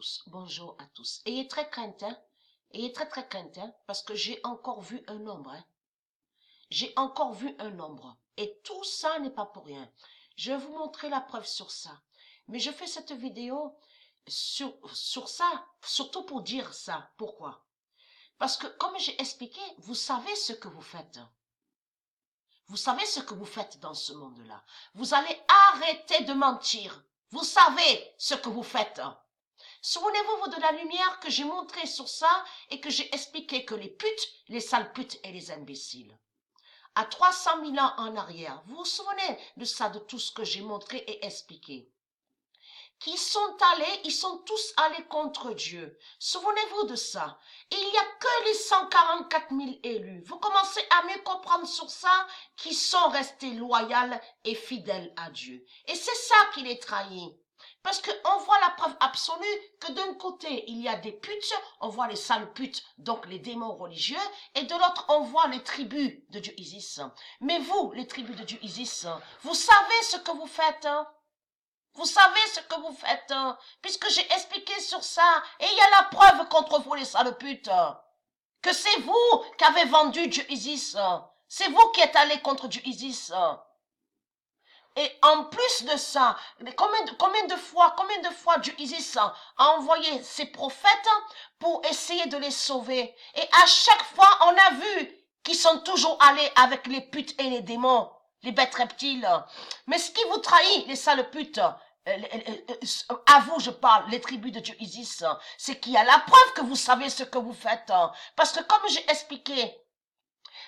tous, bonjour à tous. Ayez très crainte, hein? Ayez très crainte, hein? Parce que j'ai encore vu un nombre, hein? J'ai encore vu un nombre. Et tout ça n'est pas pour rien. Je vais vous montrer la preuve sur ça. Mais je fais cette vidéo sur ça, surtout pour dire ça. Pourquoi? Parce que comme j'ai expliqué, vous savez ce que vous faites. Vous savez ce que vous faites dans ce monde-là. Vous allez arrêter de mentir. Vous savez ce que vous faites. Souvenez-vous de la lumière que j'ai montrée sur ça et que j'ai expliqué que les putes, les sales putes et les imbéciles. À 300 000 ans en arrière, vous vous souvenez de ça, de tout ce que j'ai montré et expliqué? Ils sont tous allés contre Dieu. Souvenez-vous de ça. Il n'y a que les 144 000 élus. Vous commencez à mieux comprendre sur ça, qui sont restés loyaux et fidèles à Dieu. Et c'est ça qui les trahit. Parce qu'on voit la preuve absolue que d'un côté, il y a des putes, on voit les sales putes, donc les démons religieux, et de l'autre, on voit les tribus de Dieu Isis. Mais vous, les tribus de Dieu Isis, vous savez ce que vous faites, hein? Vous savez ce que vous faites, hein, puisque j'ai expliqué sur ça, et il y a la preuve contre vous, les sales putes, que c'est vous qui avez vendu Dieu Isis, c'est vous qui êtes allé contre Dieu Isis. Et en plus de ça, combien de fois Dieu Isis a envoyé ses prophètes pour essayer de les sauver. Et à chaque fois, on a vu qu'ils sont toujours allés avec les putes et les démons, les bêtes reptiles. Mais ce qui vous trahit, les sales putes, à vous je parle, les tribus de Dieu Isis, c'est qu'il y a la preuve que vous savez ce que vous faites. Parce que comme j'ai expliqué,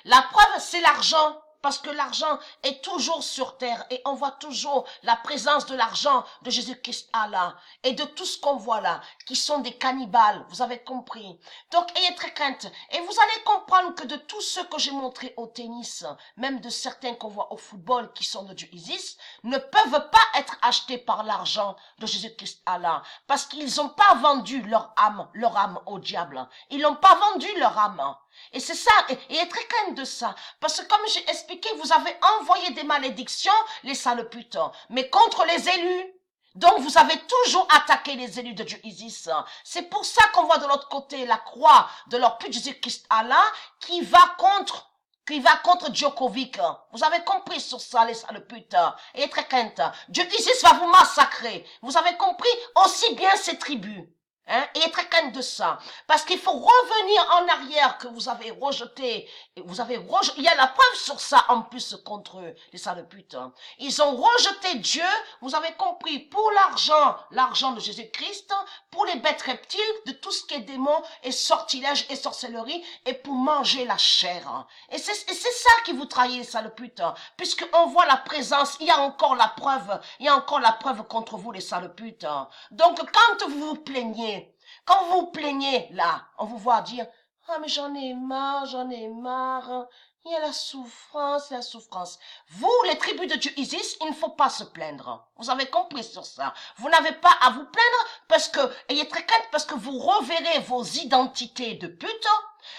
la preuve c'est l'argent. Parce que l'argent est toujours sur terre et on voit toujours la présence de l'argent de Jésus-Christ Allah et de tout ce qu'on voit là, qui sont des cannibales, vous avez compris. Donc ayez très crainte et vous allez comprendre que de tous ceux que j'ai montrés au tennis, même de certains qu'on voit au football qui sont de Dieu Isis, ne peuvent pas être achetés par l'argent de Jésus-Christ Allah parce qu'ils n'ont pas vendu leur âme au diable. Ils n'ont pas vendu leur âme. Et c'est ça, et être très crainte de ça. Parce que comme j'ai expliqué, vous avez envoyé des malédictions, les sales putes, mais contre les élus. Donc vous avez toujours attaqué les élus de Dieu Isis. C'est pour ça qu'on voit de l'autre côté la croix de leur pute Jésus-Christ Allah qui va contre Djokovic. Vous avez compris sur ça, les sales putes. Et très crainte. Dieu Isis va vous massacrer. Vous avez compris aussi bien ces tribus. Hein, et très crainte de ça. Parce qu'il faut revenir en arrière que vous avez rejeté. Il y a la preuve sur ça en plus contre eux, les sales putes. Ils ont rejeté Dieu, vous avez compris, pour l'argent de Jésus-Christ, pour les bêtes reptiles, de tout ce qui est démon et sortilège et sorcellerie, et pour manger la chair. Et c'est ça qui vous trahit, les sales putes. Puisqu'on voit la présence, il y a encore la preuve contre vous, les sales putes. Donc quand vous vous plaignez, quand vous vous plaignez, là, on vous voit dire, ah, mais j'en ai marre, il y a la souffrance. Vous, les tribus de Dieu Isis, il ne faut pas se plaindre. Vous avez compris sur ça. Vous n'avez pas à vous plaindre parce que, ayez très crainte parce que vous reverrez vos identités de pute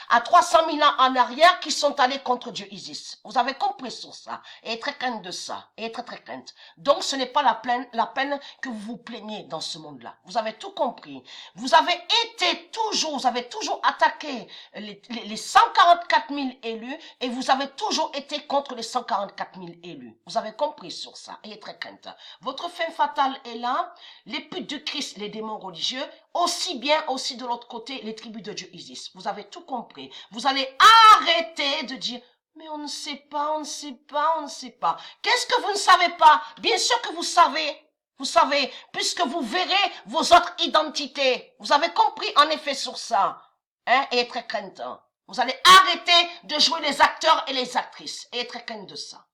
à 300 000 ans en arrière qui sont allés contre Dieu Isis. Vous avez compris sur ça. Et très crainte de ça. Et très crainte. Donc ce n'est pas la peine que vous vous plaignez dans ce monde-là. Vous avez tout compris. Vous avez toujours attaqué les 144 000 élus et vous avez toujours été contre les 144 000 élus. Vous avez compris sur ça. Et très crainte. Votre fin fatale est là. Les putes du Christ, les démons religieux, aussi bien aussi de l'autre côté, les tribus de Dieu Isis. Vous avez tout compris. Vous allez arrêter de dire, mais on ne sait pas. Qu'est-ce que vous ne savez pas? Bien sûr que vous savez. Vous savez, puisque vous verrez vos autres identités. Vous avez compris en effet sur ça. Hein? Et très crainte. Vous allez arrêter de jouer les acteurs et les actrices. Et très crainte de ça.